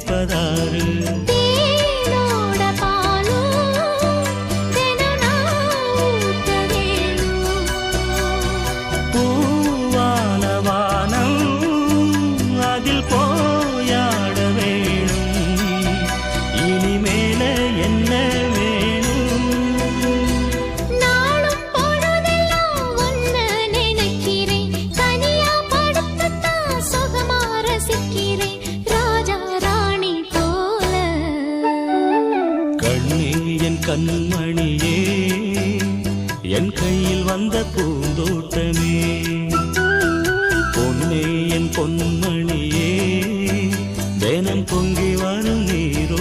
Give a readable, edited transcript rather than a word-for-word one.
கேட்பதாறு கண்மணியே என் கையில் வந்த பூந்தோட்டமே பொன்னே என் பொன்மணியே தினம் பொங்கி வரும் நீரோ